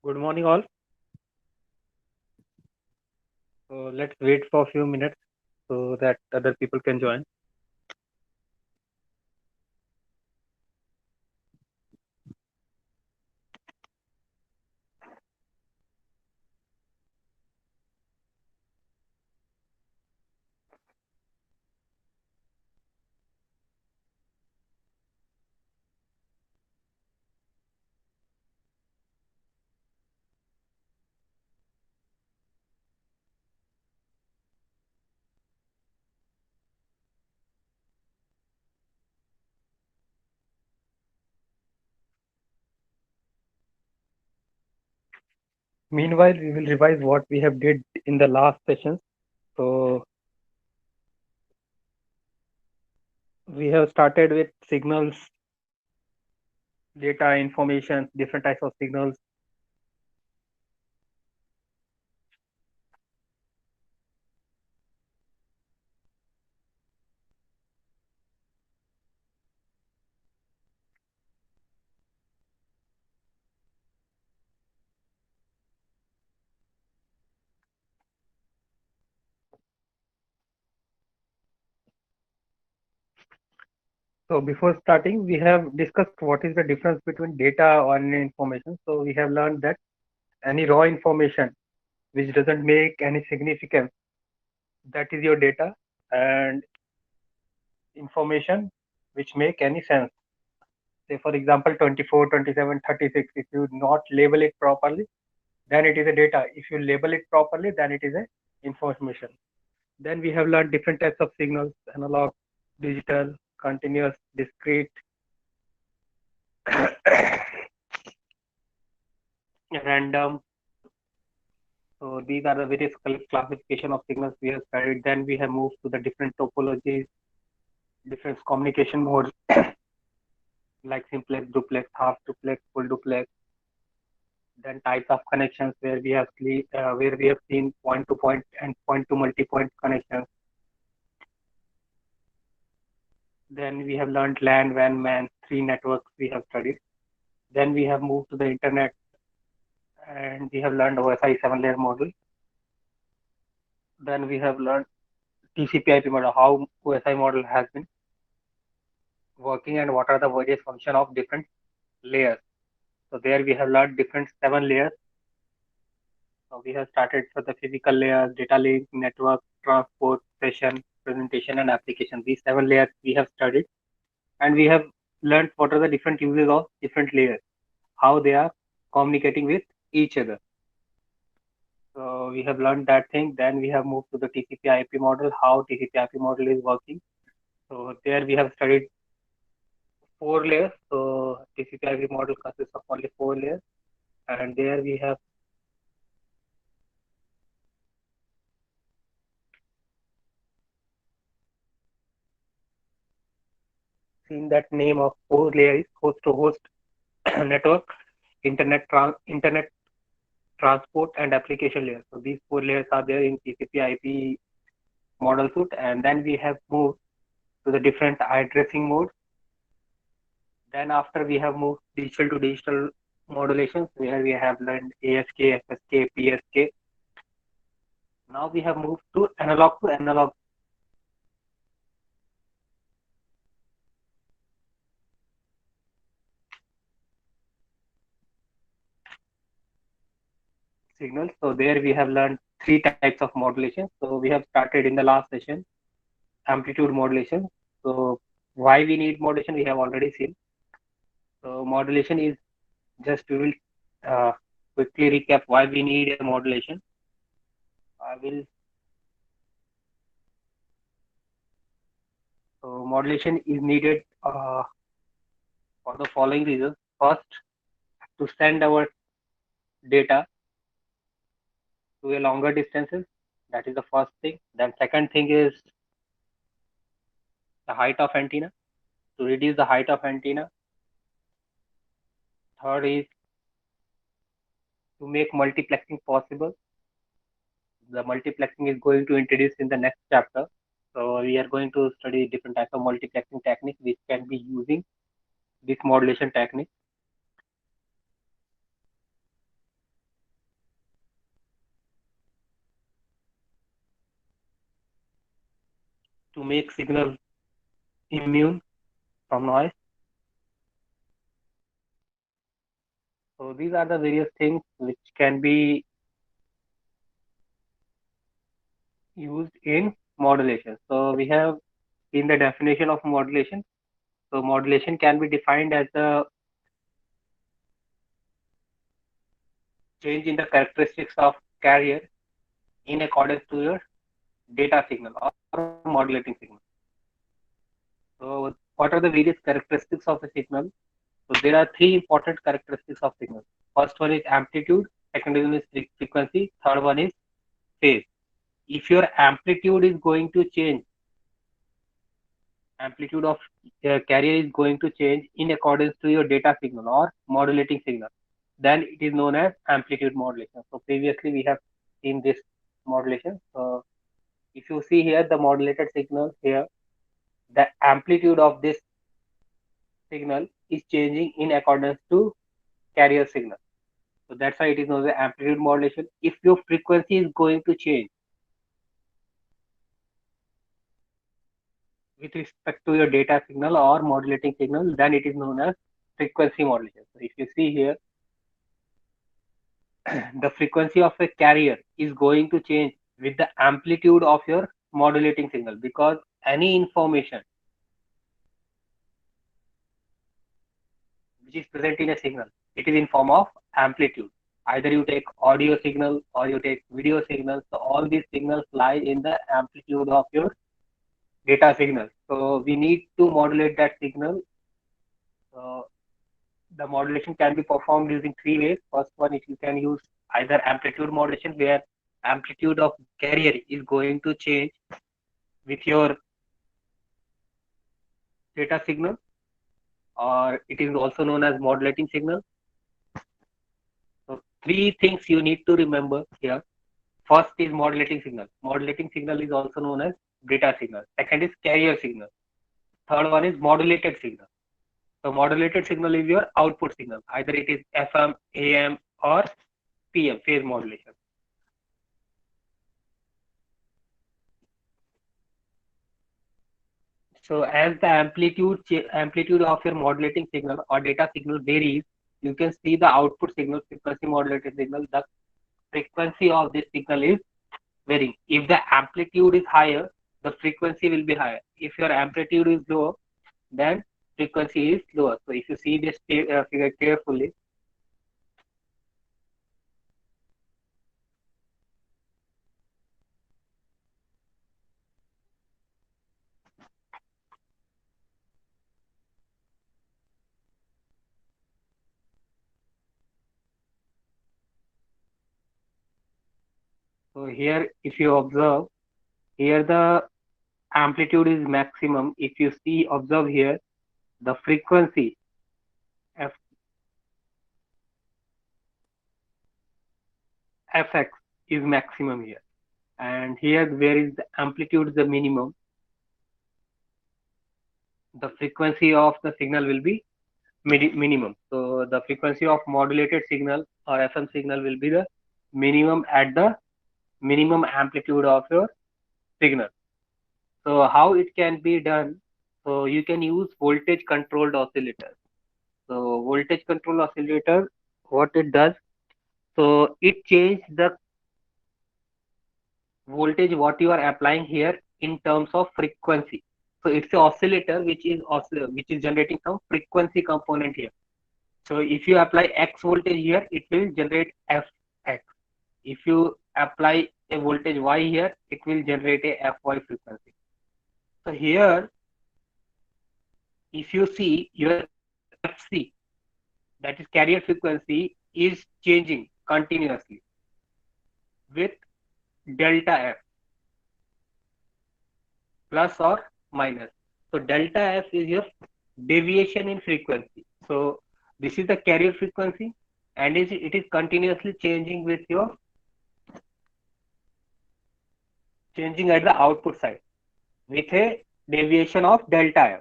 Good morning, all. So let's wait for a few minutes so that other people can join. Meanwhile, we will revise what we have did in the last session. So we have started with signals, data, information, different types of signals. So before starting, we have discussed what is the difference between data and information. So we have learned that any raw information which doesn't make any significance, that is your data, and information which make any sense. Say for example 24, 27, 36. If you not label it properly, then it is a data. If you label it properly, then it is a information. Then we have learned different types of signals: analog, digital, continuous, discrete, random. So these are the various classification of signals we have studied. Then we have moved to the different topologies, different communication modes like simplex, duplex, half duplex, full duplex. Then types of connections where we have seen point to point and point to multi-point connections. Then we have learned LAN, WAN, MAN, three networks we have studied. Then we have moved to the internet and we have learned OSI 7-layer model. Then we have learned TCP/IP model, how OSI model has been working and what are the various function of different layers. So there we have learned different 7 layers. So we have started for the physical layers, data link, network, transport, session, presentation, and application. These 7 layers we have studied, and we have learned what are the different uses of different layers, how they are communicating with each other. So we have learned that thing. Then we have moved to the TCP/IP model, how TCP/IP model is working. So there we have studied 4 layers. So TCP/IP model consists of only 4 layers, and there we have seen that name of 4 layer is host to host network, internet transport, and application layer. So these 4 layers are there in TCP/IP model suite, and then we have moved to the different addressing modes. Then after we have moved digital to digital modulations, where we have learned ASK, FSK, PSK. Now we have moved to analog signals. So there we have learned three types of modulation. So we have started in the last session amplitude modulation. So why we need modulation we have already seen. So modulation is just we will uh, quickly recap why we need a modulation. I will So modulation is needed for the following reasons. First, to send our data to a longer distances. That is the first thing. Then second thing is the height of antenna, to reduce the height of antenna. Third is to make multiplexing possible. The multiplexing is going to introduce in the next chapter. So we are going to study different types of multiplexing techniques which can be using this modulation technique. to make signal immune from noise. So these are the various things which can be used in modulation. So we have in the definition of modulation. So modulation can be defined as the change in the characteristics of carrier in accordance to your data signal or modulating signal. So what are the various characteristics of a signal? So there are three important characteristics of signal. First one is amplitude, second one is frequency, third one is phase. If your amplitude is going to change, amplitude of carrier is going to change in accordance to your data signal or modulating signal, then it is known as amplitude modulation. So previously we have seen this modulation. So if you see here the modulated signal here, the amplitude of this signal is changing in accordance to carrier signal. So that's why it is known as amplitude modulation. If your frequency is going to change with respect to your data signal or modulating signal, then it is known as frequency modulation. So if you see here, the frequency of a carrier is going to change with the amplitude of your modulating signal, because any information which is present in a signal, it is in form of amplitude. Either you take audio signal or you take video signal. So all these signals lie in the amplitude of your data signal. So we need to modulate that signal. Uh, the modulation can be performed using three ways. First one is you can use either amplitude modulation, where amplitude of carrier is going to change with your data signal, or it is also known as modulating signal. So three things you need to remember here. First is modulating signal. Modulating signal is also known as data signal. Second is carrier signal. Third one is modulated signal. So modulated signal is your output signal. Either it is FM, AM, or PM, phase modulation. So as the amplitude of your modulating signal or data signal varies, you can see the output signal, frequency modulated signal. The frequency of this signal is varying. If the amplitude is higher, the frequency will be higher. If your amplitude is low, then frequency is lower. So if you see this figure carefully, so here if you observe, here the amplitude is maximum. If you see, observe here, the frequency f fx is maximum here, and here where is the amplitude the minimum, the frequency of the signal will be minimum. So the frequency of modulated signal or FM signal will be the minimum at the minimum amplitude of your signal. So how it can be done? So you can use voltage controlled oscillator. So voltage control oscillator, what it does? So it changes the voltage what you are applying here in terms of frequency. So it's an oscillator which is generating some frequency component here. So if you apply X voltage here, it will generate Fx. If you apply a voltage Y here, it will generate a Fy frequency. So here, if you see your Fc, that is carrier frequency, is changing continuously with delta F plus or minus. So delta F is your deviation in frequency. So this is the carrier frequency, and it is continuously changing with your changing at the output side with a deviation of delta F.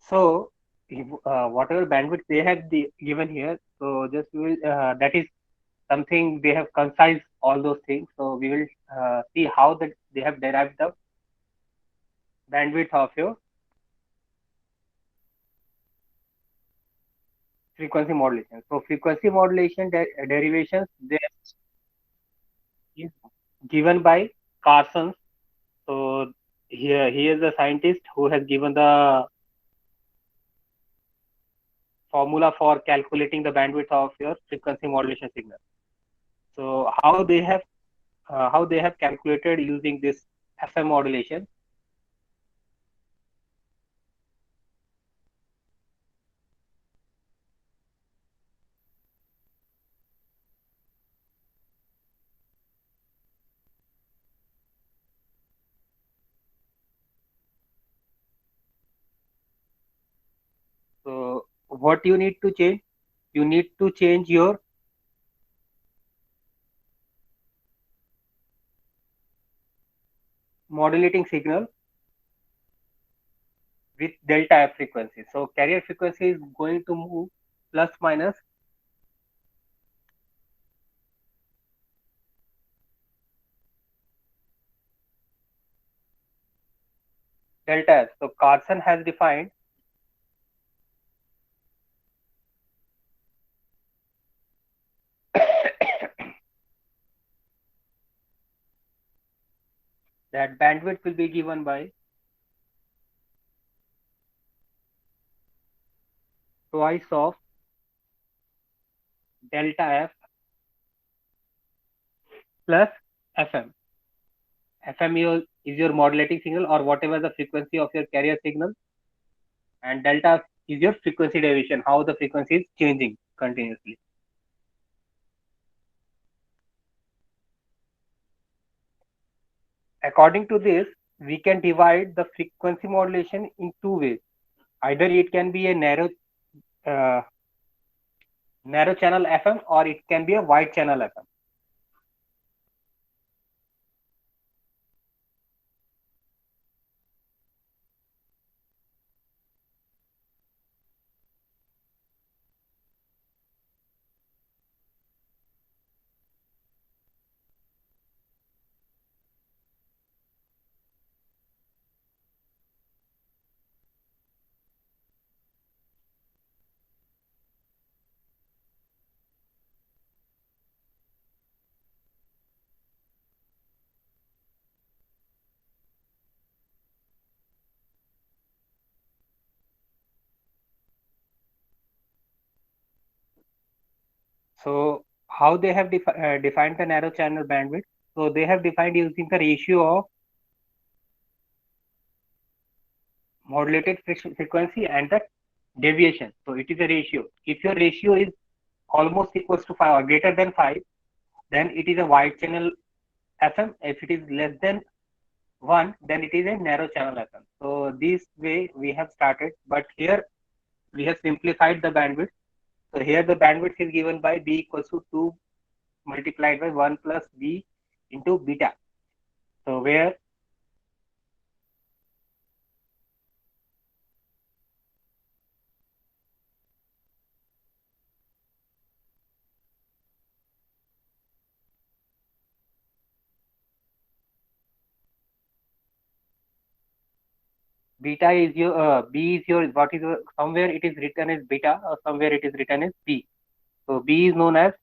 So whatever bandwidth they have given here, so just we will that is something they have concise all those things. So we will see how that they have derived the bandwidth of your frequency modulation. So frequency modulation derivations they is given by Carson. So here he is a scientist who has given the formula for calculating the bandwidth of your frequency modulation signal. So how they have calculated using this FM modulation. So what you need to change? You need to change your modulating signal with delta f frequency. So carrier frequency is going to move plus minus delta f. So Carson has defined that bandwidth will be given by twice of delta f plus fm. Fm is your modulating signal or whatever the frequency of your carrier signal, and delta is your frequency deviation, how the frequency is changing continuously. According to this, we can divide the frequency modulation in two ways. Either it can be a uh, narrow channel FM or it can be a wide channel FM. So how they have defined the narrow channel bandwidth? So they have defined using the ratio of modulated frequency and the deviation. So it is a ratio. If your ratio is almost equals to 5 or greater than 5, then it is a wide channel FM. If it is less than 1, then it is a narrow channel FM. So this way we have started, but here we have simplified the bandwidth. So here the bandwidth is given by B equals to 2 multiplied by 1 plus B into beta. So where beta is your B is your what is your, somewhere it is written as beta or somewhere it is written as B. So B is known as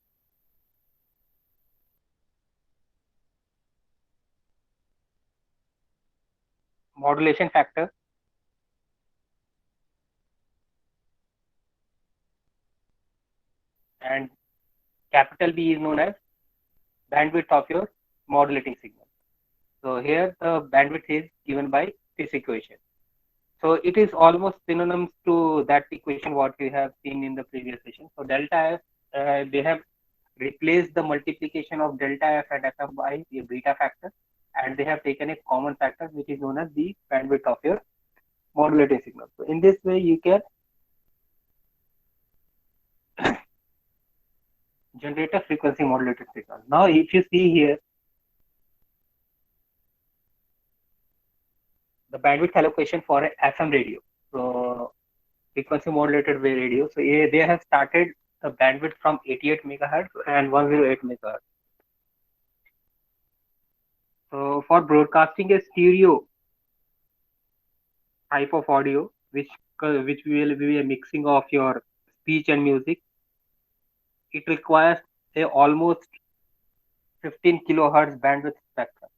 modulation factor and capital B is known as bandwidth of your modulating signal. So here the bandwidth is given by this equation. So it is almost synonymous to that equation what we have seen in the previous session. So delta f, they have replaced the multiplication of delta f and fm by a beta factor, and they have taken a common factor which is known as the bandwidth of your modulating signal. So in this way, you can generate a frequency modulated signal. Now, if you see here, the bandwidth allocation for a FM radio. So frequency modulated wave radio. So they have started the bandwidth from 88 megahertz and 108 megahertz. So for broadcasting a stereo type of audio, which will be a mixing of your speech and music, it requires a almost 15 kilohertz bandwidth spectrum.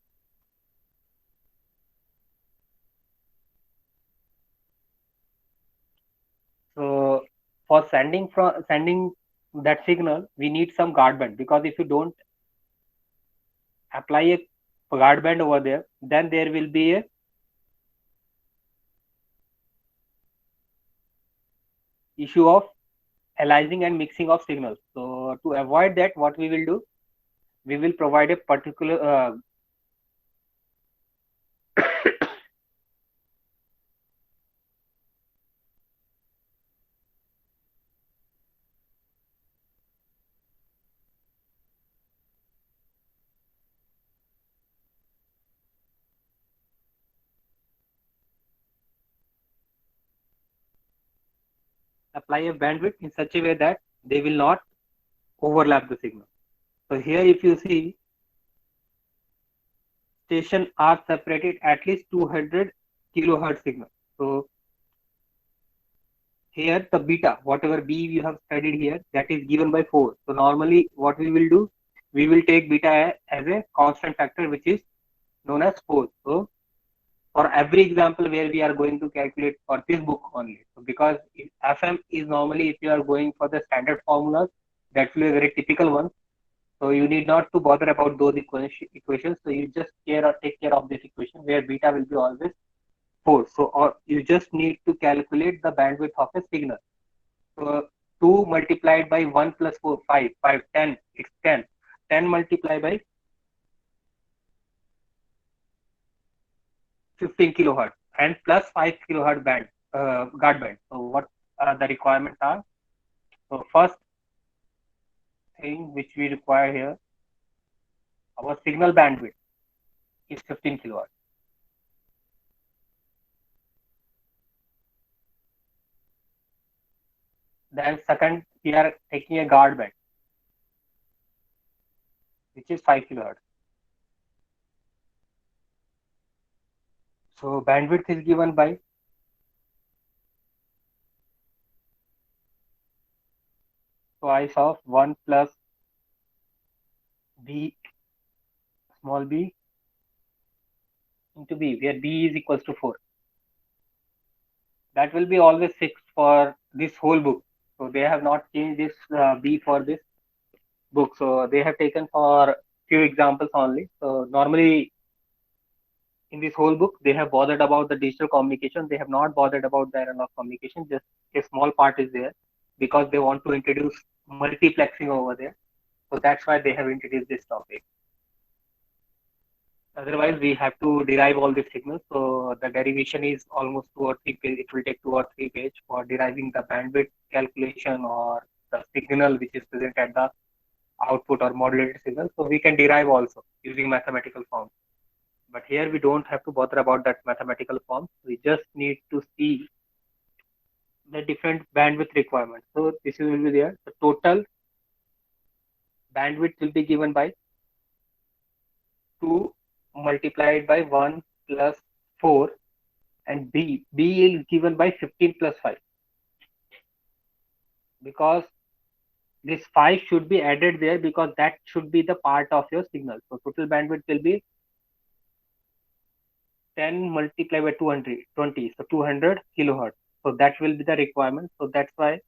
So for sending that signal, we need some guard band, because if you don't apply a guard band over there, then there will be a issue of aliasing and mixing of signals. So to avoid that, what we will do, we will provide a particular apply a bandwidth in such a way that they will not overlap the signal. So here, if you see, station are separated at least 200 kilohertz signal. So here the beta, whatever B you have studied here, that is given by 4. So normally what we will do, we will take beta as a constant factor, which is known as 4. So for every example where we are going to calculate for this book only. So because FM is normally, if you are going for the standard formulas, that will be a very typical one. So you need not to bother about those equations. So you just take care of this equation where beta will be always 4. So or you just need to calculate the bandwidth of a signal. So 2 multiplied by 1 plus 4, 5, 5, 10, it's 10. 10 multiplied by 15 kilohertz and plus 5 kilohertz band, guard band. So what the requirements are? So first thing which we require here, our signal bandwidth is 15 kilohertz. Then second, we are taking a guard band, which is 5 kilohertz. So bandwidth is given by twice of 1 plus b small b into b, where b is equals to 4. That will be always fixed for this whole book. So they have not changed this b for this book. So they have taken for few examples only. So normally in this whole book, they have bothered about the digital communication. They have not bothered about the analog communication. Just a small part is there because they want to introduce multiplexing over there. So that's why they have introduced this topic. Otherwise, we have to derive all these signals. So the derivation is almost 2 or 3 pages. It will take 2 or 3 pages for deriving the bandwidth calculation or the signal which is present at the output or modulated signal. So we can derive also using mathematical forms. But here we don't have to bother about that mathematical form. We just need to see the different bandwidth requirements. So this will be there. The total bandwidth will be given by 2 multiplied by 1 plus 4, and B is given by 15 plus 5, because this 5 should be added there because that should be the part of your signal. So total bandwidth will be 10 multiplied by 220, so 200 kilohertz. So that will be the requirement. So that's why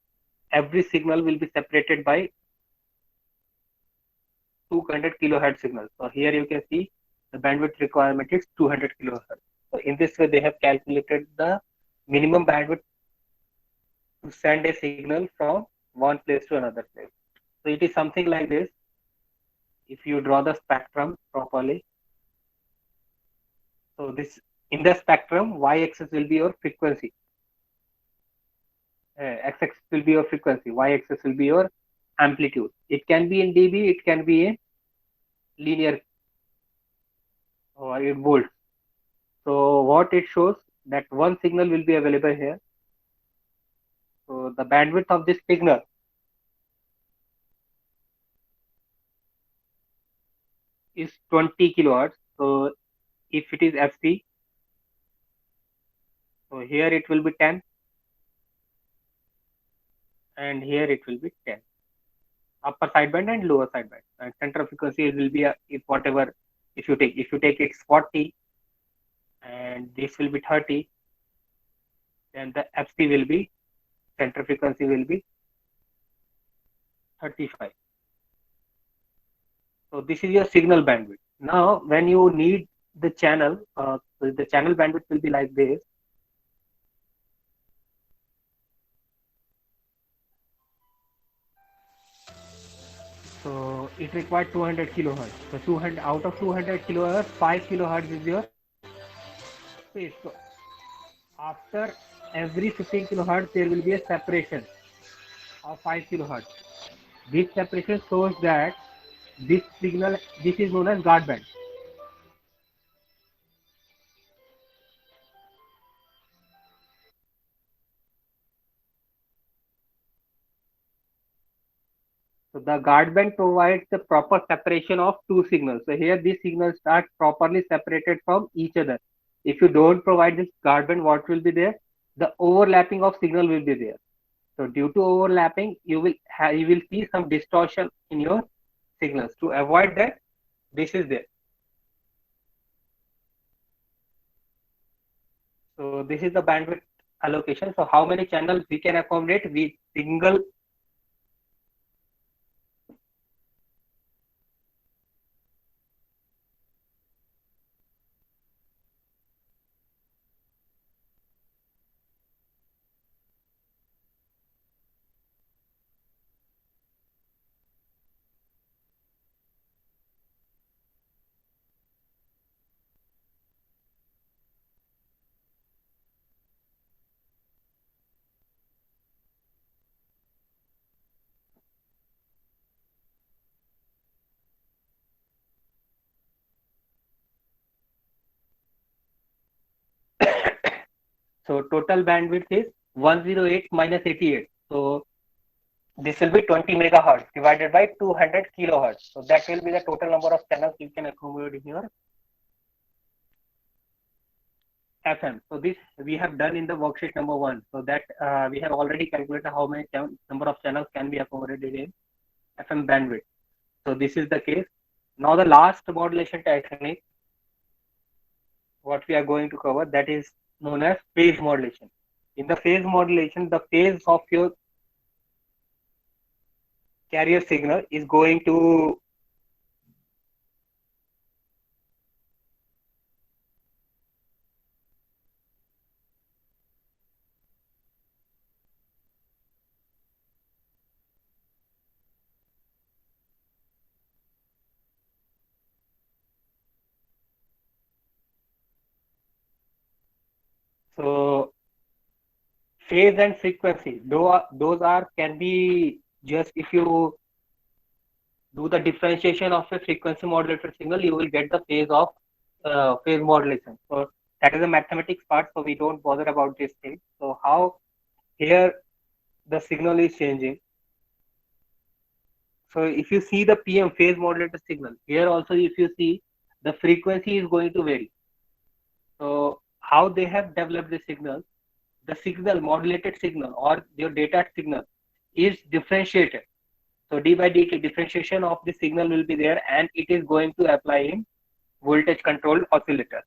every signal will be separated by 200 kilohertz signal. So here you can see the bandwidth requirement is 200 kilohertz. So in this way, they have calculated the minimum bandwidth to send a signal from one place to another place. So it is something like this. If you draw the spectrum properly, so this in the spectrum, y-axis will be your frequency, x-axis will be your frequency, y-axis will be your amplitude. It can be in dB, it can be in linear or in volts. So what it shows, that one signal will be available here. So the bandwidth of this signal is 20 kilohertz. So if it is FC, so here it will be 10 and here it will be 10. Upper sideband and lower sideband. And center of frequency will be if whatever if you take it's 40 and this will be 30, then the FC will be center frequency will be 35. So this is your signal bandwidth. Now when you need the channel, the channel bandwidth will be like this. So it requires 200 kilohertz. So 200 out of 200 kilohertz, 5 kilohertz is your phase. So after every 15 kilohertz, there will be a separation of 5 kilohertz. This separation shows that this signal, this is known as guard band. So the guard band provides the proper separation of two signals. So here these signals are properly separated from each other. If you don't provide this guard band, what will be there? The overlapping of signal will be there. So due to overlapping, you will see some distortion in your signals. To avoid that, this is there. So this is the bandwidth allocation. So how many channels we can accommodate with single so total bandwidth is 108 minus 88. So this will be 20 megahertz divided by 200 kilohertz. So that will be the total number of channels you can accommodate in your FM. So this we have done in the worksheet number 1. So that we have already calculated how many number of channels can be accommodated in FM bandwidth. So this is the case. Now the last modulation technique, what we are going to cover, that is known as phase modulation. In the phase modulation, the phase of your carrier signal is going to so phase and frequency. Those are can be just if you do the differentiation of a frequency modulated signal, you will get the phase of phase modulation. So that is the mathematics part. So we don't bother about this thing. So how here the signal is changing. So if you see the PM phase modulated signal, here also if you see the frequency is going to vary. So how they have developed the signal, the signal modulated signal or your data signal is differentiated. So d by dt differentiation of the signal will be there and it is going to apply in voltage controlled oscillator.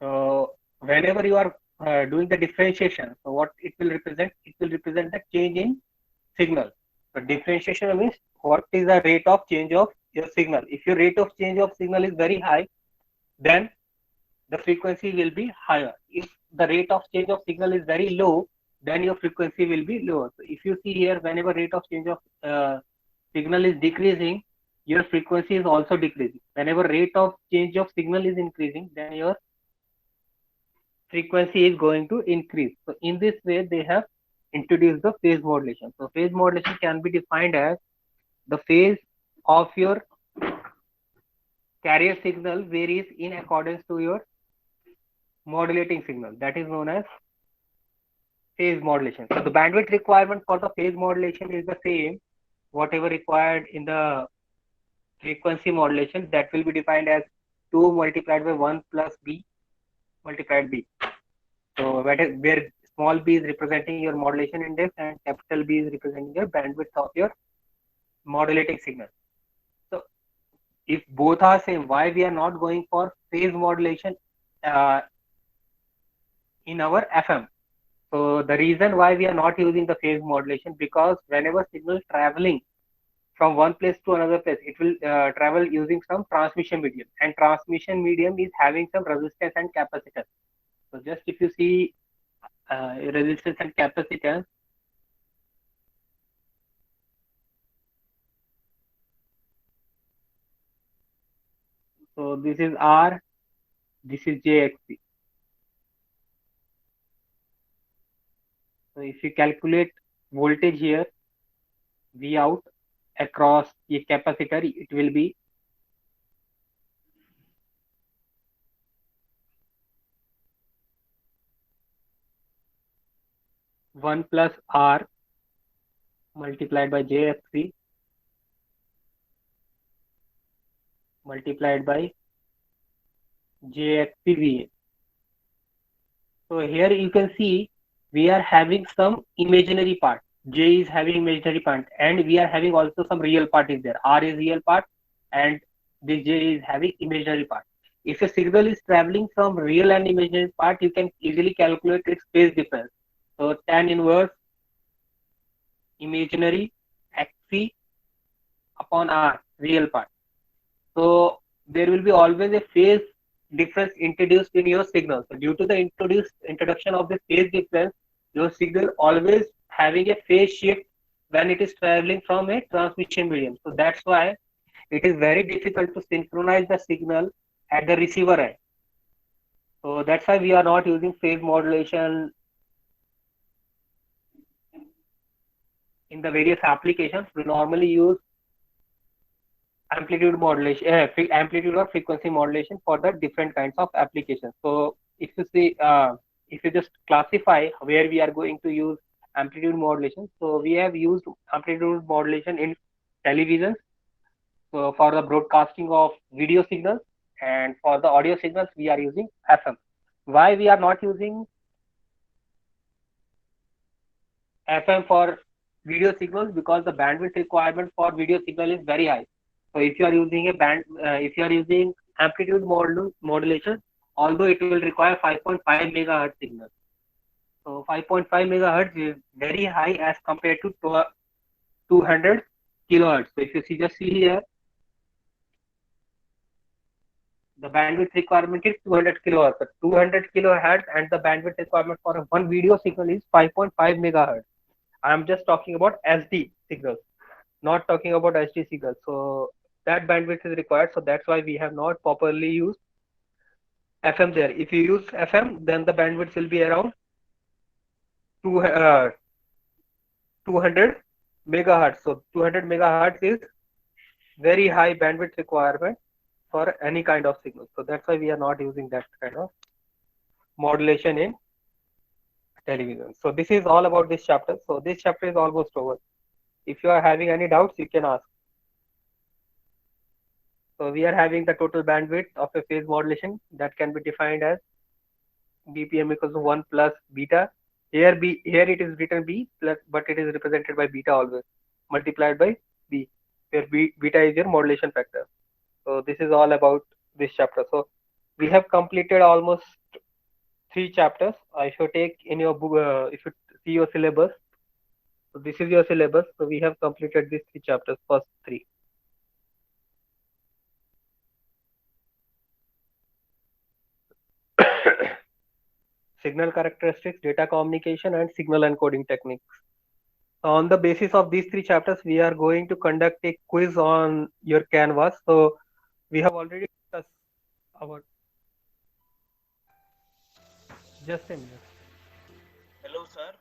So whenever you are doing the differentiation, so what it will represent? It will represent the change in signal. So differentiation means what is the rate of change of your signal. If your rate of change of signal is very high, then the frequency will be higher. If the rate of change of signal is very low, then your frequency will be lower. So if you see here, whenever rate of change of signal is decreasing, your frequency is also decreasing. Whenever rate of change of signal is increasing, then your frequency is going to increase. So in this way, they have introduced the phase modulation. So phase modulation can be defined as the phase of your carrier signal varies in accordance to your modulating signal. That is known as phase modulation. So the bandwidth requirement for the phase modulation is the same, whatever required in the frequency modulation, that will be defined as 2 multiplied by 1 plus b multiplied b. So where small b is representing your modulation index and capital B is representing your bandwidth of your modulating signal. So if both are same, why we are not going for phase modulation uh, in our FM? So the reason why we are not using the phase modulation, because whenever signal traveling from one place to another place, it will travel using some transmission medium, and transmission medium is having some resistance and capacitance. So just if you see resistance and capacitance, so this is R, this is JXC. So if you calculate voltage here, V out across a capacitor, it will be 1 plus R multiplied by JXC multiplied by JXCVA. So here you can see we are having some imaginary part. J is having imaginary part, and we are having also some real part is there. R is real part, and this J is having imaginary part. If a signal is traveling from real and imaginary part, you can easily calculate its phase difference. So tan inverse imaginary XC upon R real part. So there will be always a phase difference introduced in your signal. So due to the introduction of the phase difference, your signal always having a phase shift when it is traveling from a transmission medium. So that's why it is very difficult to synchronize the signal at the receiver end. So that's why we are not using phase modulation in the various applications. We normally use amplitude modulation, amplitude or frequency modulation for the different kinds of applications. So if you see, if you just classify where we are going to use amplitude modulation, so we have used amplitude modulation in television, so for the broadcasting of video signals, and for the audio signals we are using FM. Why we are not using FM for video signals? Because the bandwidth requirement for video signal is very high. So if you are using a if you are using amplitude modulation, although it will require 5.5 megahertz signal. So 5.5 megahertz is very high as compared to 200 kilohertz. So if you see here, the bandwidth requirement is 200 kilohertz. So 200 kilohertz, and the bandwidth requirement for one video signal is 5.5 megahertz. I am just talking about SD signals, not talking about HD signals. So that bandwidth is required. So that's why we have not properly used FM there. If you use FM, then the bandwidth will be around 200 megahertz. So 200 megahertz is very high bandwidth requirement for any kind of signal. So that's why we are not using that kind of modulation in television. So this is all about this chapter. So this chapter is almost over. If you are having any doubts, you can ask. So we are having the total bandwidth of a phase modulation that can be defined as BPM equals to 1 plus beta. Here it is written B plus, but it is represented by beta always, multiplied by B, where beta is your modulation factor. So this is all about this chapter. So we have completed almost 3 chapters. If you take in your book, if you see your syllabus, so this is your syllabus. So we have completed these 3 chapters, first 3. Signal characteristics, data communication, and signal encoding techniques. On the basis of these 3 chapters, we are going to conduct a quiz on your Canvas. So we have already discussed our. Just a minute. Hello, sir.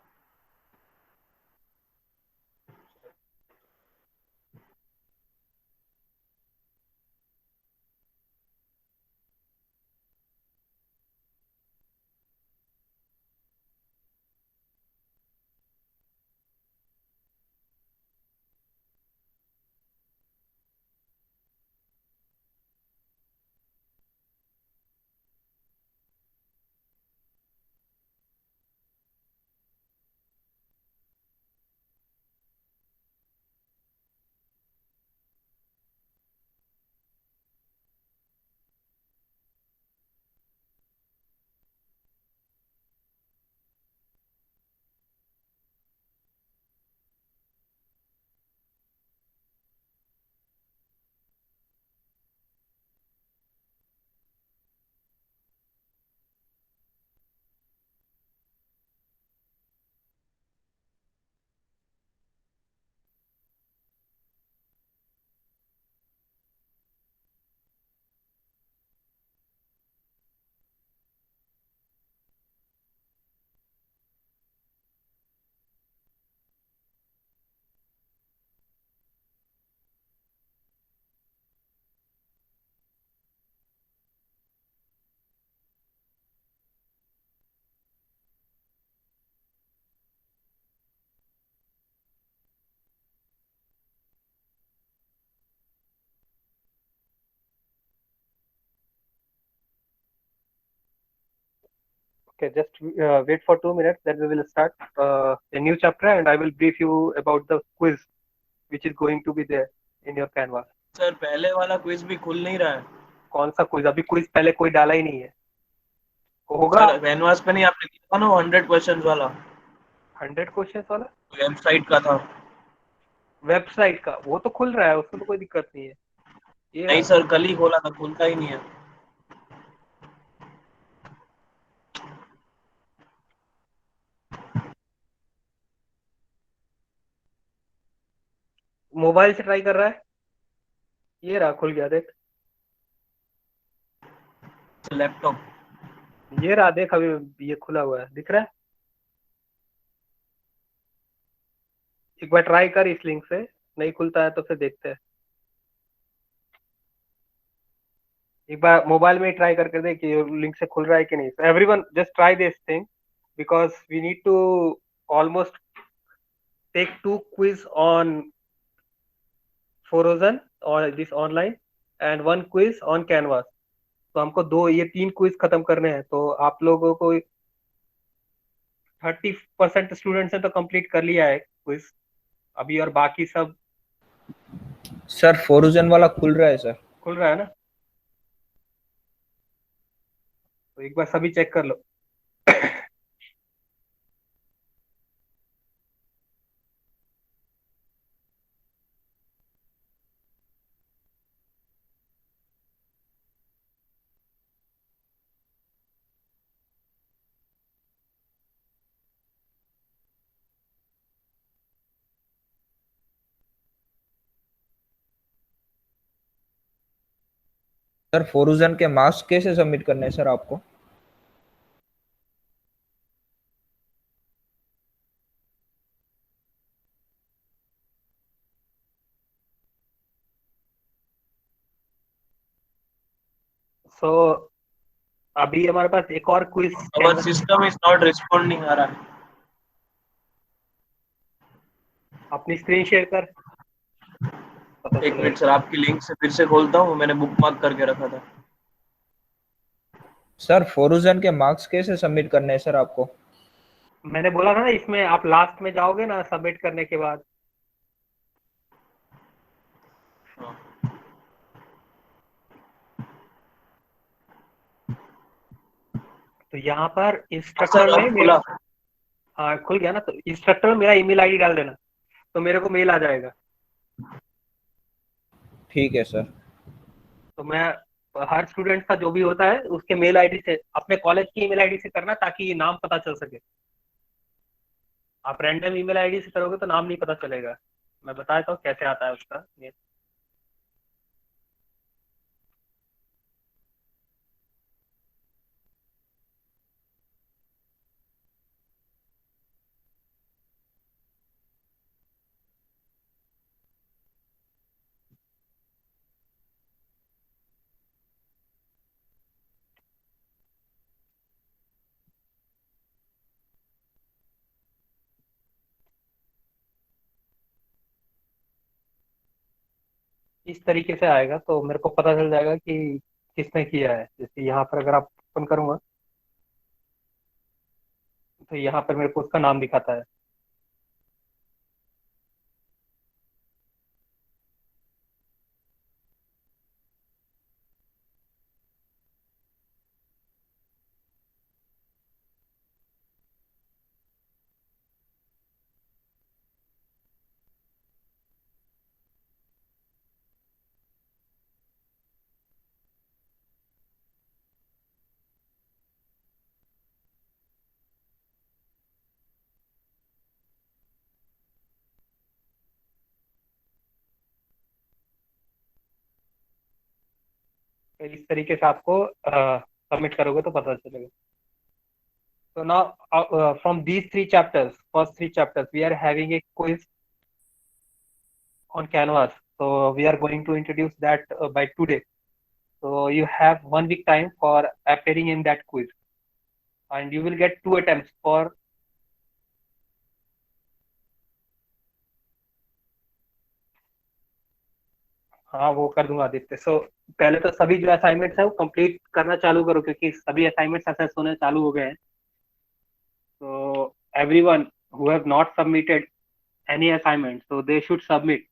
Okay, just wait for 2 minutes, then we will start a new chapter and I will brief you about the quiz which is going to be there in your Canva. Sir पहले वाला quiz भी खुल नहीं रहा है। कौन सा quiz? अभी क्विज पहले कोई डाला ही नहीं है। होगा। सर कैनवास पे नहीं आपने किया था ना 100 क्वेश्चंस वाला? 100 क्वेश्चन वाला वेबसाइट का था। वेबसाइट का? वो तो खुल रहा है, उसमें तो कोई दिक्कत नहीं है। ये नहीं रहा। सर, कल ही खोला था, खुलता ही नहीं है। मोबाइल से ट्राई कर रहा है? ये रहा, खुल गया, देख। लैपटॉप। ये रहा, देख, अभी ये खुला हुआ है, दिख रहा है। एक बार ट्राई कर इस लिंक से, नहीं खुलता है तो फिर देखते हैं। एक बार मोबाइल में ही ट्राई करके देख कि लिंक से खुल रहा है कि नहीं। Everyone just try this thing because we need to almost take 2 quiz on Forozen और this online and 1 quiz on Canvas. तो हमको ये 3 क्विज खत्म करने हैं। तो आप लोगों को 30% स्टूडेंट्स ने तो कंप्लीट कर लिया है क्विज अभी, और बाकी सब सर फोरुजन वाला खुल रहा है सर। खुल रहा है ना? तो एक बार सभी चेक कर लो। सर फोरुजन के मार्क्स कैसे सबमिट करने हैं सर आपको? सो अभी हमारे पास एक और quiz our system is not responding आ रहा है। अपनी स्क्रीन शेयर कर, पता एक चलेगा। मिनट सर, आपकी लिंक से फिर से खोलता हूँ, मैंने बुक मार्क करके रखा था। सर फोरुजन के मार्क्स कैसे सबमिट करने हैं सर आपको? मैंने बोला था ना, इसमें आप लास्ट में जाओगे ना सबमिट करने के बाद। हाँ। तो यहाँ पर सर इंस्ट्रक्टर में अब मेरा, खुला। हाँ खुल गया ना। तो इंस्ट्रक्टर में मेरा ईमेल आईडी डाल देना, तो मेरे को मेल आ जाएगा। ठीक है सर। तो मैं हर स्टूडेंट का जो भी होता है उसके मेल आईडी से, अपने कॉलेज की ईमेल आईडी से करना, ताकि नाम पता चल सके। आप रैंडम ईमेल आईडी से करोगे तो नाम नहीं पता चलेगा। मैं बताता हूँ कैसे आता है उसका। इस तरीके से आएगा तो मेरे को पता चल जाएगा कि किसने किया है। जैसे यहाँ पर अगर आप ओपन करूंगा तो यहाँ पर मेरे को उसका नाम दिखाता है। इस तरीके से आपको सबमिट करोगे तो पता चलेगा। So now, from these 3 chapters, first 3 chapters, we are having a quiz on Canvas. So we are going to introduce that by today. So you have 1 week time for appearing in that quiz, and you will get 2 attempts for. हाँ, वो कर दूंगा आदित्य। सो पहले तो सभी जो assignments है वो कंप्लीट करना चालू करो, क्योंकि सभी असाइनमेंट्स असेस होने चालू हो गए हैं। So everyone who have not submitted any assignment, so they should submit.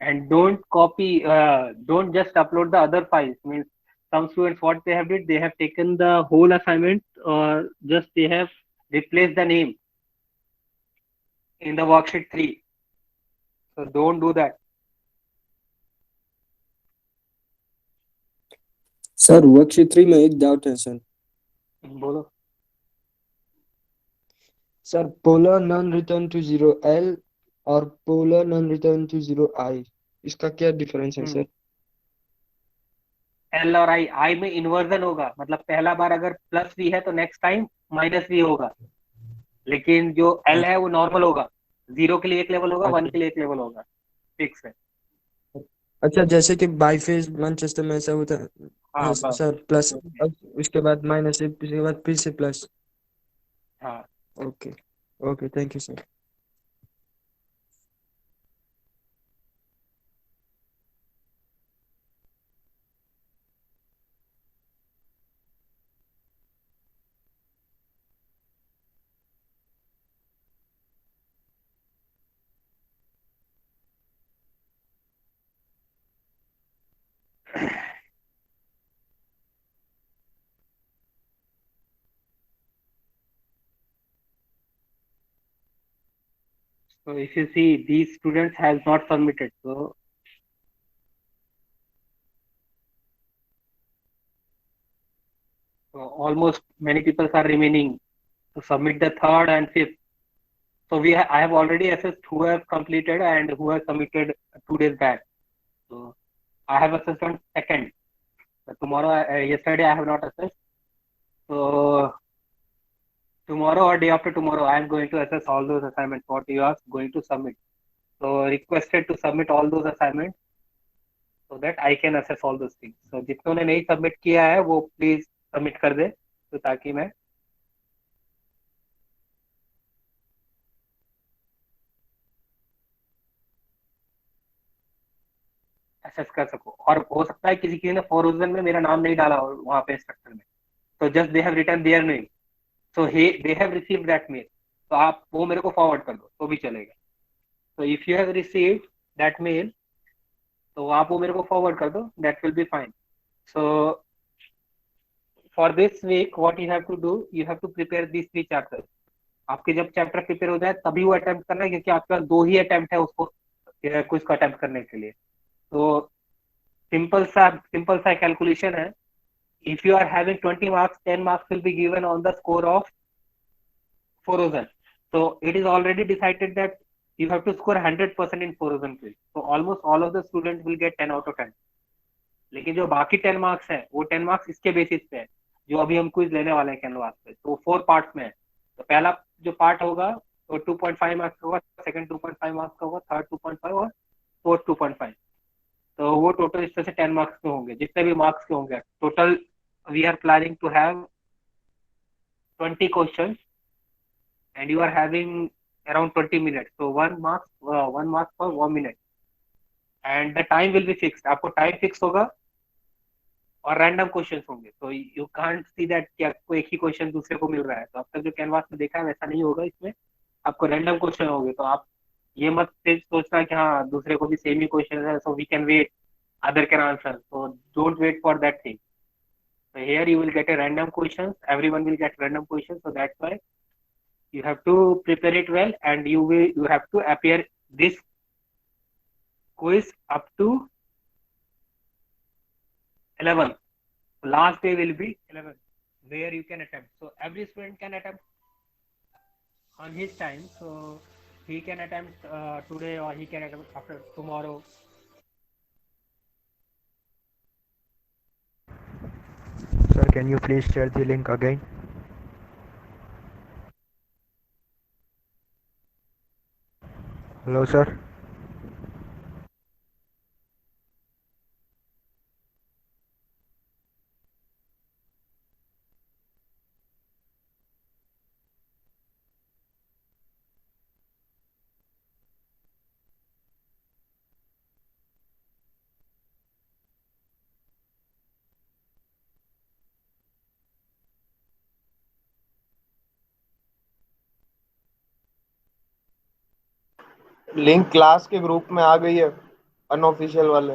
And don't just upload the other files. Means some students what they have did, they have taken the whole assignment or just they have replaced the name in the worksheet 3. So don't do that. Sir worksheet 3 में एक doubt है sir. बोलो। Sir polar non return to 0L और polar non return to 0I, इसका क्या difference है sir? L और आई में इन्वर्जन होगा, मतलब पहला बार अगर प्लस भी है तो नेक्स्ट टाइम माइनस भी होगा, लेकिन जो एल है वो नॉर्मल होगा। 0 के लिए एक लेवल होगा, 1 के लिए एक लेवल होगा, फिक्स है। अच्छा, जैसे कि बाईफेज मैनचेस्टर में ऐसा होता है। हाँ हाँ, बस। सर प्लस उसके बाद माइनस, उसके बाद फिर से प्लस। हाँ okay okay, thank you sir. so if you see these students has not submitted, so almost many people are remaining to submit the third and fifth. So I have already assessed who have completed and who have submitted 2 days back. So I have assessed on second. But yesterday I have not assessed. So tomorrow or day after tomorrow, I am going to assess all those assignments what you are going to submit. So requested to submit all those assignments so that I can assess all those things. So जितनों ने नहीं submit किया है वो please submit कर दे, तो ताकि मैं assess कर सकूं। और हो सकता है किसी किसी ने फोरजन में मेरा नाम नहीं डाला हो वहां पे स्ट्रक्चर में, तो just they have written their name, so they have received that mail, तो आप वो मेरे को फॉरवर्ड कर दो तो भी चलेगा। तो if you have received that mail, तो आप वो मेरे को फॉरवर्ड कर दो, that will be fine. So for this week what you have to do, you have to prepare this 3 chapters. आपके जब चैप्टर प्रिपेयर हो जाए तभी वो अटेम्प्ट करना है, क्योंकि आपके पास 2 ही अटेम्प्ट है उसको क्विज को अटेम्प्ट करने के लिए। तो सिंपल सा कैलकुलेशन है। If you are having 20 marks, 10 marks will be given on the score of 4,000. So it is already decided that you have to score 100% in 4,000 quiz. So almost all of the students will get 10 out of 10. लेकिन जो बाकी 10 marks है वो 10 marks इसके basis पे है जो अभी हम क्विज लेने वाले हैं कैनवास पे। तो 4 पार्ट्स में है। तो पहला जो पार्ट होगा वो 2.5 मार्क्स का होगा, सेकंड 2.5 मार्क्स का होगा, थर्ड 2.5 और फोर्थ 2.5। तो वो टोटल इस तरह से 10 मार्क्स के होंगे, जितने भी मार्क्स के होंगे total. We are planning to have 20 questions and you are having around 20 minutes. So one mark for 1 minute and the time will be fixed. आपको टाइम फिक्स होगा और रैंडम क्वेश्चंस होंगे। तो यू कांट सी दैट कि आपको एक ही question दूसरे को मिल रहा है। तो अब तक जो कैनवास में देखा है वैसा नहीं होगा, इसमें आपको रैंडम क्वेश्चन होंगे। तो आप ये मत सोचना कि हाँ दूसरे को भी सेम ही क्वेश्चन है so we can wait other can answer. so don't wait for that thing. So here you will get a random questions, everyone will get random questions, so that's why you have to prepare it well and you have to appear this quiz up to 11. Last day will be 11 where you can attempt. So every student can attempt on his time. So he can attempt today or he can attempt after tomorrow. Sir, can you please share the link again? Hello, sir. Link class के group में आ गई है, unofficial वाले।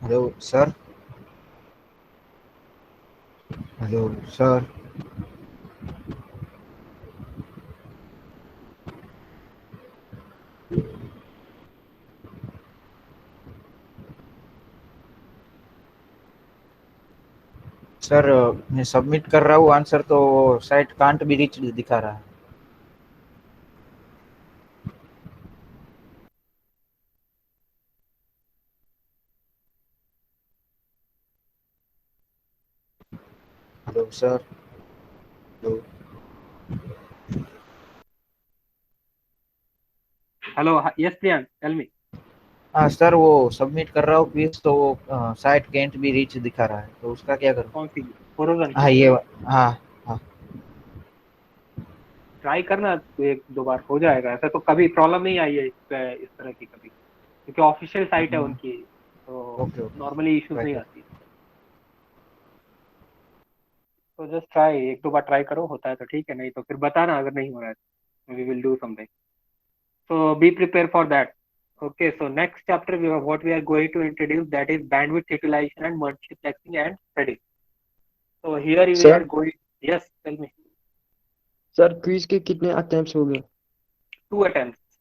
Hello sir. Hello sir. Sir मैं submit कर रहा हूँ answer, तो साइट कांट बी रीच दिखा रहा है। Hello sir. Hello. Hello, yes Priyank, tell me. हाँ सर, वो सबमिट कर रहा हूँ प्लीज, तो वो साइट कैंट बी रीच दिखा रहा है, तो उसका क्या करूँ? कौन सी? होराइजन की? हाँ ये। हाँ। हाँ। ट्राई करना, तो एक दो बार हो जाएगा। ऐसा तो कभी प्रॉब्लम नहीं आई है इस तरह की कभी? क्योंकि ऑफिशियल साइट है हम्म। उनकी, तो okay okay normally issues try नहीं कर। आती। तो जस्ट ट्राई, एक दो बार ट्राई करो, होता है तो ठीक है, नहीं तो फिर बताना अगर नहीं हो रहा है, we will do something. So be prepared for that. Okay, so next chapter what we are going to introduce, that is bandwidth utilization and multiplexing and study. So here we are sir going. Yes, tell me. Sir quiz के कितने attempts हो गए? 2 attempts.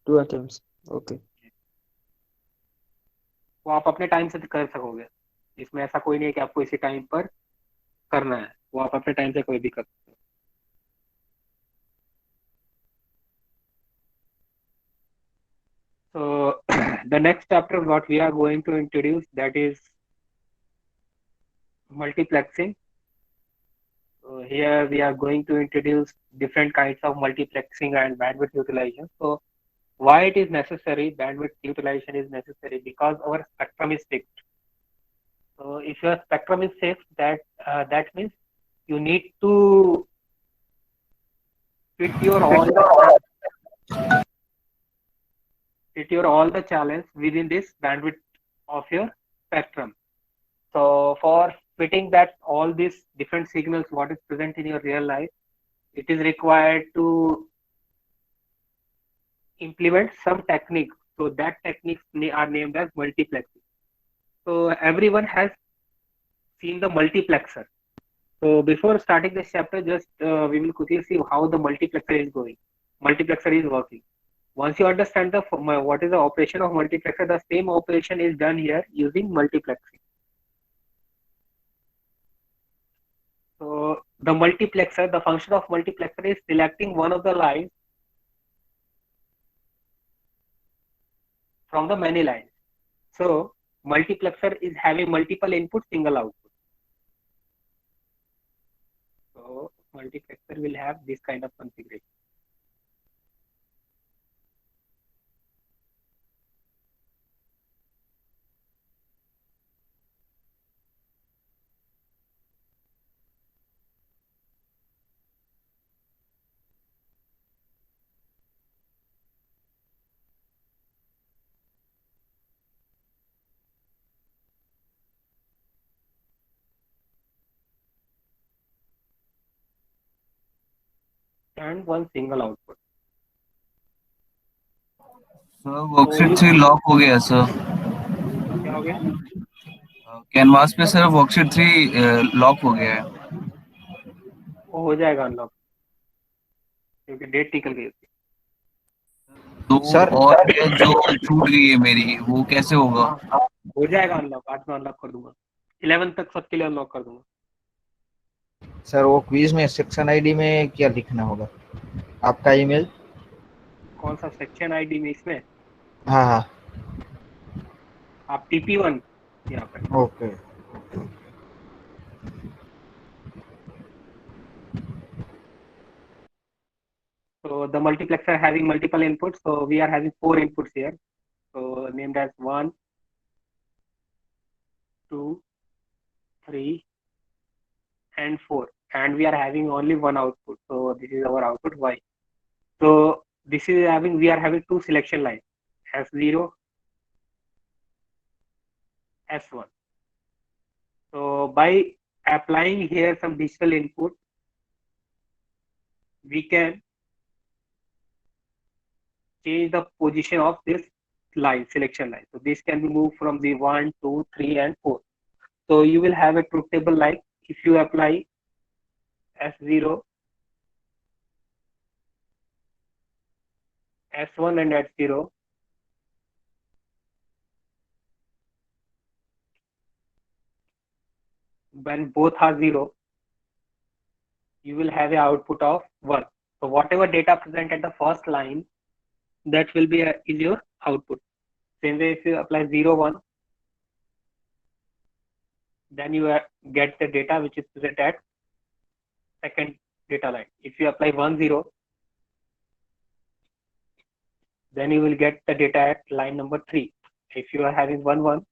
2 attempts. Okay. वो आप अपने time से कर सकोगे, इसमें ऐसा कोई नहीं है कि आपको इसी टाइम पर करना है, वो आप अपने टाइम से कोई भी कर सकते हो। So the next chapter what we are going to introduce, that is multiplexing. So here we are going to introduce different kinds of multiplexing and bandwidth utilization. So why it is necessary, bandwidth utilization is necessary, because our spectrum is fixed. So if your spectrum is fixed, that means you need to fit your all the channels within this bandwidth of your spectrum. So for fitting that all these different signals what is present in your real life, it is required to implement some techniques. So that techniques are named as multiplexing. So everyone has seen the multiplexer. So before starting this chapter, just we will quickly see how the multiplexer is going. Multiplexer is working. Once you understand what is the operation of multiplexer, the same operation is done here using multiplexing. So the multiplexer, the function of multiplexer is selecting one of the lines from the many lines. So multiplexer is having multiple input, single output. So multiplexer will have this kind of configuration. And one single output. Sir worksheet 3 lock हो गया sir. क्या हो गया? Canvas पे sir worksheet 3 lock हो गया है। वो हो जाएगा अनलॉक, क्योंकि डेट निकल गई उसकी। तो सर और पेज जो छूट गई है मेरी वो कैसे होगा? हाँ, हो जाएगा अनलॉक, आज मैं अनलॉक कर दूंगा, 11 तक सबके लिए अनलॉक कर दूंगा। सर वो क्विज में सेक्शन आईडी में क्या लिखना होगा? आपका ईमेल? कौन सा सेक्शन आईडी में? इसमें हाँ हाँ आप TP1 यहाँ पे। Okay. So the multiplexer having multiple inputs. So we are having 4 inputs here. So named as 1, 2, 3, and 4. And we are having only one output. So this is our output Y. So this is having, we are having 2 selection lines, S0, S1. So by applying here some digital input, we can change the position of this line, selection line. So this can be moved from the 1, 2, 3, and 4. So you will have a truth table like if you apply S0, S1 and S0, when both are 0, you will have a output of 1. So whatever data present at the first line, that will be is your output. Same way if you apply 0, 1, then you get the data which is present at second data line. If you apply 1, 0, then you will get the data at line number 3. If you are having 1, 1,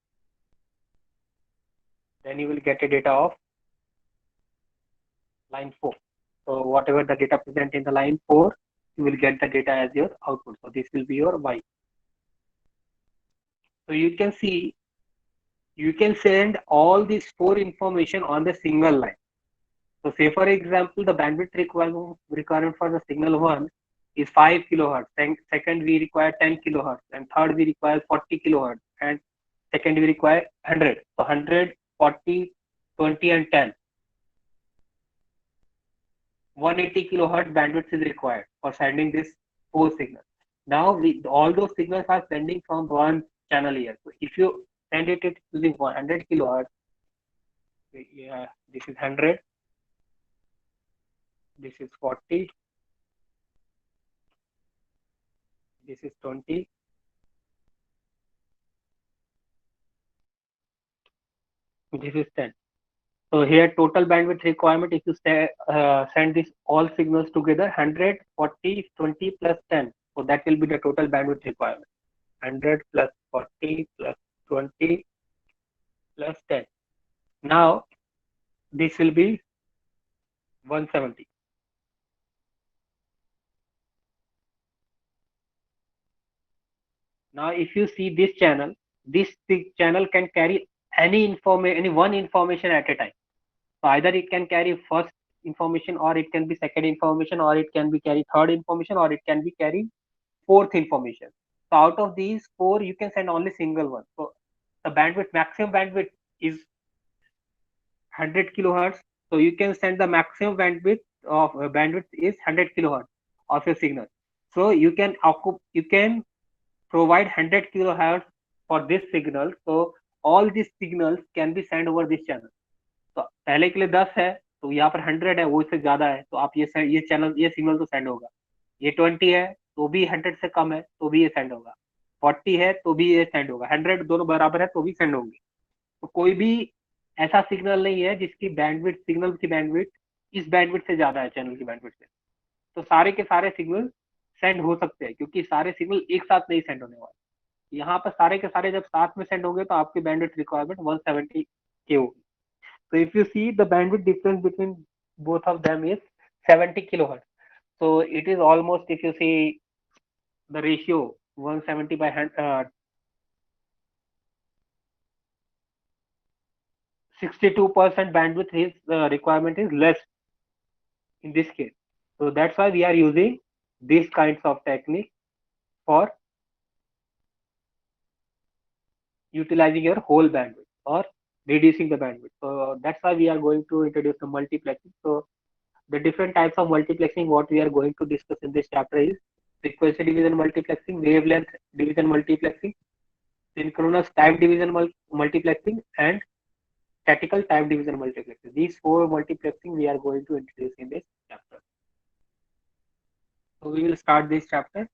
then you will get a data of line 4. So whatever the data present in the line 4, you will get the data as your output. So this will be your Y. So you can see, you can send all these four information on the single line. So say for example, the bandwidth requirement for the signal 1 is 5 kilohertz. Second we require 10 kilohertz, and third we require 40 kilohertz, and second we require 100. So 100, 40, 20 and 10. 180 kilohertz bandwidth is required for sending this four signals. Now all those signals are sending from one channel here. So if you send it using 100 kilohertz, yeah, this is 100, this is 40, this is 20, this is 10. So here total bandwidth requirement, if you send this all signals together, 100, 40, 20 plus 10. So that will be the total bandwidth requirement. 100 plus 40 plus 20 plus 10. Now this will be 170. Now if you see this channel can carry any one information at a time. So either it can carry first information, or it can be second information, or it can be carry third information, or it can be carry fourth information. So out of these four, you can send only single one. So the maximum bandwidth is 100 kilohertz. So you can send the maximum bandwidth is 100 kilohertz of your signal. So you can provide 100 kilohertz for this signal. So all these signals can be sent over this channel. तो पहले के लिए 10 है, तो यहाँ पर 100 है, वो इससे ज्यादा है, तो आप ये सिग्नल तो सेंड होगा. ये 20 है तो भी 100 से कम है तो भी ये सेंड होगा. 40 है तो भी ये सेंड होगा. 100 दोनों बराबर है तो भी सेंड होंगे. तो कोई भी ऐसा सिग्नल नहीं है जिसकी सिग्नल की बैंडविड्थ इस बैंडविड्थ से ज्यादा है चैनल की बैंडविड्थ से. तो सारे के सारे सिग्नल सेंड हो सकते हैं, क्योंकि सारे सिग्नल एक साथ नहीं सेंड होने वाले. यहाँ पर सारे के सारे जब साथ में सेंड होंगे तो आपकी बैंडविड्थ रिक्वायरमेंट 170 के होगी. So if you see, the bandwidth difference between both of them is 70 kilohertz. So it is almost, if you see the ratio 170 by 62% bandwidth is requirement is less in this case. So that's why we are using these kinds of technique for utilizing your whole bandwidth or reducing the bandwidth. So that's why we are going to introduce the multiplexing. So the different types of multiplexing what we are going to discuss in this chapter is frequency division multiplexing, wavelength division multiplexing, synchronous time division multiplexing, and statical time division multiplexing. These four multiplexing we are going to introduce in this chapter. So we will start this chapter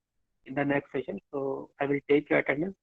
in the next session. So I will take your attendance.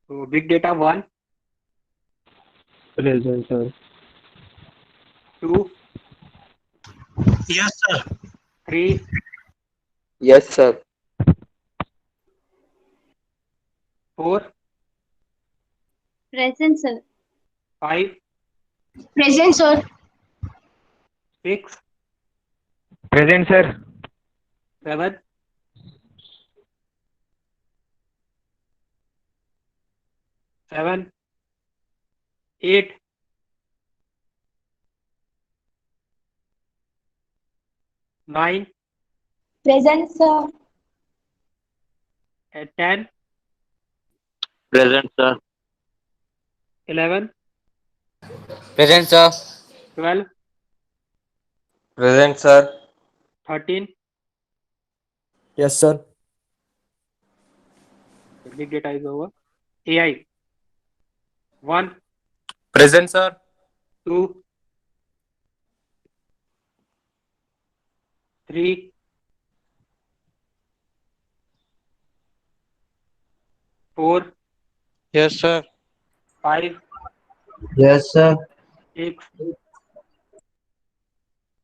So big data 1, Present, sir. 2, Yes, sir. 3, Yes, sir. 4, Present, sir. 5, Present, sir. 6, Present, sir. 7, 8, 7, 8, 9, Present, sir. 10, Present, sir. 11, Present, sir. 12, Present, sir. 13. Yes, sir. Big data is over. AI. 1, Present, sir. 2, 3, 4, Yes, sir. 5, Yes, sir. 6,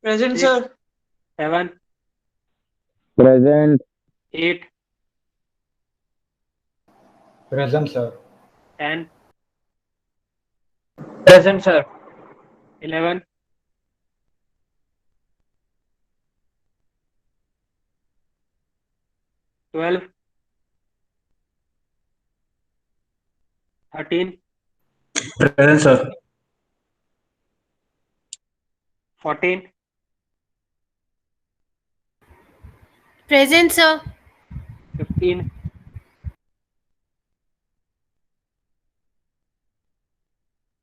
Present, 6, sir. 7, Present. 8, Present, sir. 10, Present, sir. 11, 12, 13, Present, sir. 14, Present, sir. 15,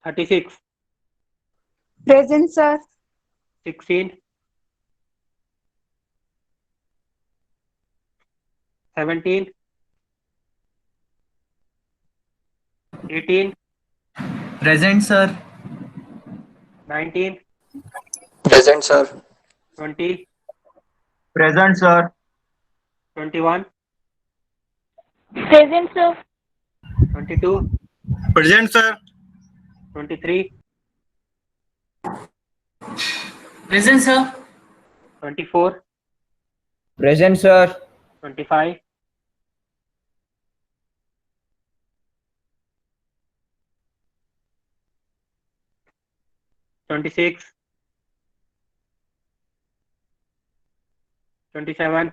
36, Present, sir. 16, 17, 18, Present, sir. 19, Present, sir. 20, Present, sir. 21, Present, sir. 22, Present, sir. 23, Present, sir. 24, Present, sir. 25, 26, 27,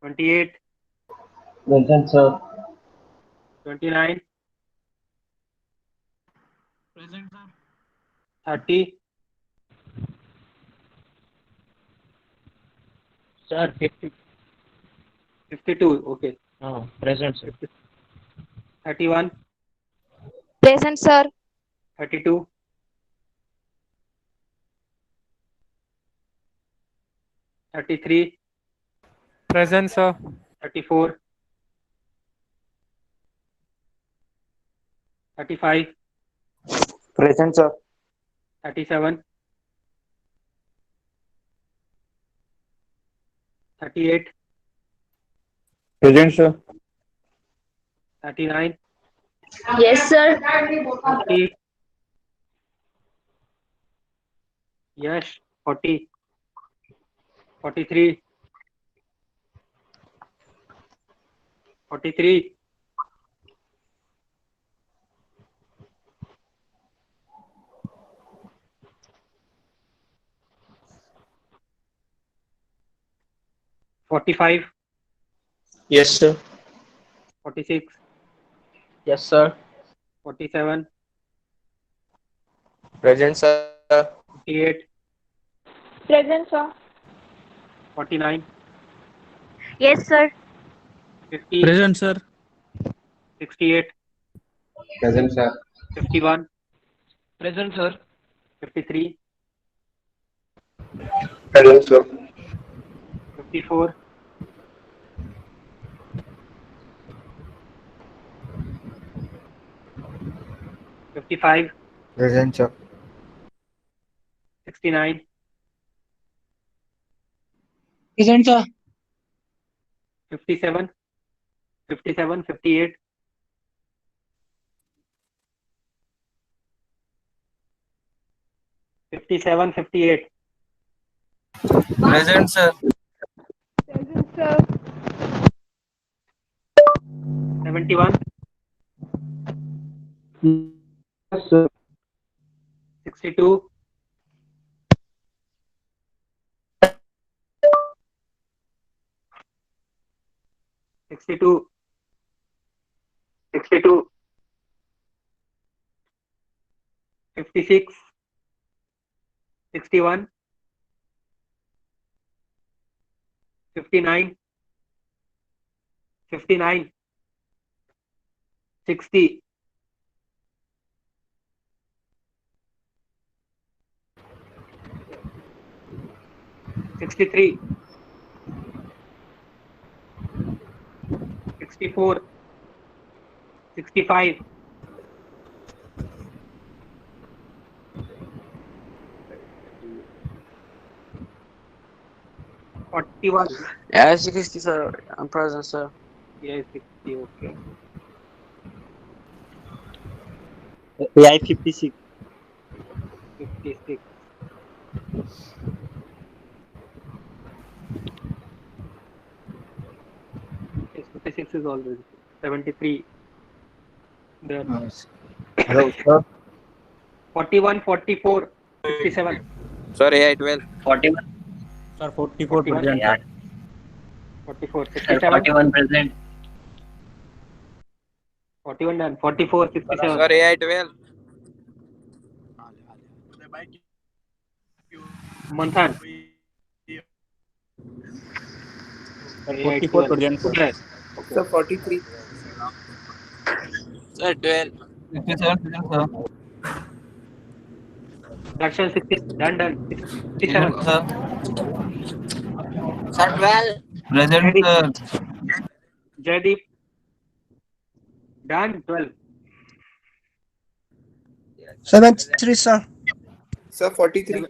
28, Present, sir. 29, Present, sir. 30, Sir, 52, okay, present, sir. 31, Present, sir. 32, 33, Present, sir. 34, 35, Present, sir. 37, 38, Present, sir. 39, Yes, sir. 40, yes, 40, 43, 43, 45, Yes, sir. 46, Yes, sir. 47, Present, sir. 48, Present, sir. 49, Yes, sir. 50, Present, sir. 68, Present, sir. 51, Present, sir. 53, Present, sir. 54, 55, Present, sir. 69, Present, sir. 57, 57, 58, 57, 58, Present, sir. Present, sir. 71, Yes, sir. 62, 62, 52, 56, 61, 59, 59, 60, 63, 64, 65, 41. Yeah, 60, sir. I'm present, sir. Yeah, 60. Okay. AI 56. 56. Yes, 56 is already 73. Then Hello, sir. 41, 44, 67. Sir, AI 12. 41. Sir, 44 41. present, sir. 44, Sir, 67. 41 present. 41 done. 44, 67. Sir, AI 12. Manthan. Sir, AI 44 12. present, sir. Okay. Okay. Sir, 43. Sir, 12. 57 present, sir. Darshan 60. Done. 67. Present, sir. Sir, 12. Present, Jaideep. sir. Jaideep. Done. 12. 73, sir. Sir, 43.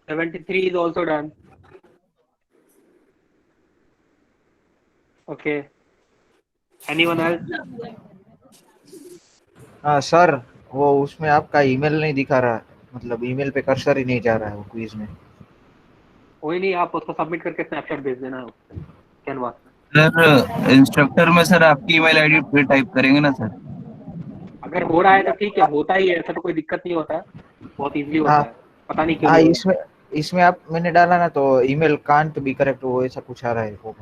73 is also done. Okay. Anyone else? Sir वो उसमें आपका email नहीं दिखा रहा है, मतलब email पे cursor ही नहीं जा रहा है वो क्विज में। कोई नहीं, आप उसको सबमिट करके स्नैपशॉट भेज देना कैनवा। सर इंस्ट्रक्टर में सर आपकी ईमेल आईडी पे टाइप करेंगे ना सर? अगर हो रहा है तो ठीक है, होता ही है, ऐसा तो कोई दिक्कत नहीं होता है, बहुत इजीली होता है, पता नहीं क्यों हाँ, नहीं हो रहा है। इसमें आप मैंने डाला ना तो ईमेल कांट बी करेक्ट वो ऐसा कुछ आ रहा है वो।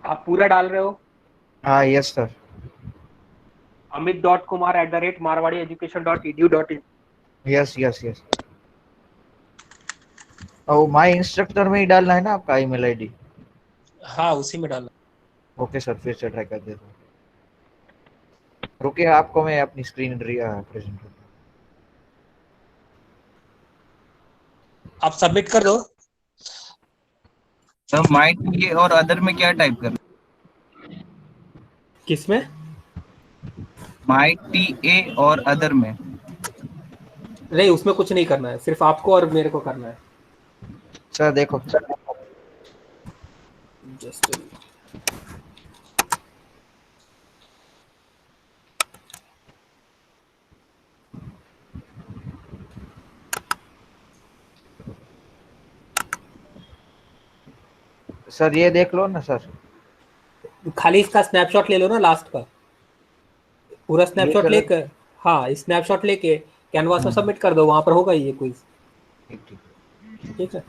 आप पूरा डाल रहे हो? हाँ yes sir. amit.kumar@marwadi education.edu.in। Yes yes yes. और माय इंस्ट्रक्टर में ही डालना है ना आपका ईमेल आईडी? हाँ, उसी में डालना। ओके सर, फिर से ट्राई कर देता हूँ। रुकिए, आपको मैं अपनी स्क्रीन प्रेजेंट करता हूँ। आप सबमिट कर दो। सर माइट ये और अदर में क्या टाइप करना? किसमें? माइट टी और अदर में? नहीं, उसमें कुछ नहीं करना है, सिर्फ आपको और मेरे को करना है। सर देखो। जस्ट सर ये देख लो ना सर। खाली इसका स्नैपशॉट ले लो ना, लास्ट का पूरा स्नैपशॉट लेकर। हाँ, स्नैपशॉट लेके कैनवास में सबमिट कर दो, वहां पर होगा ये क्विज। ठीक है।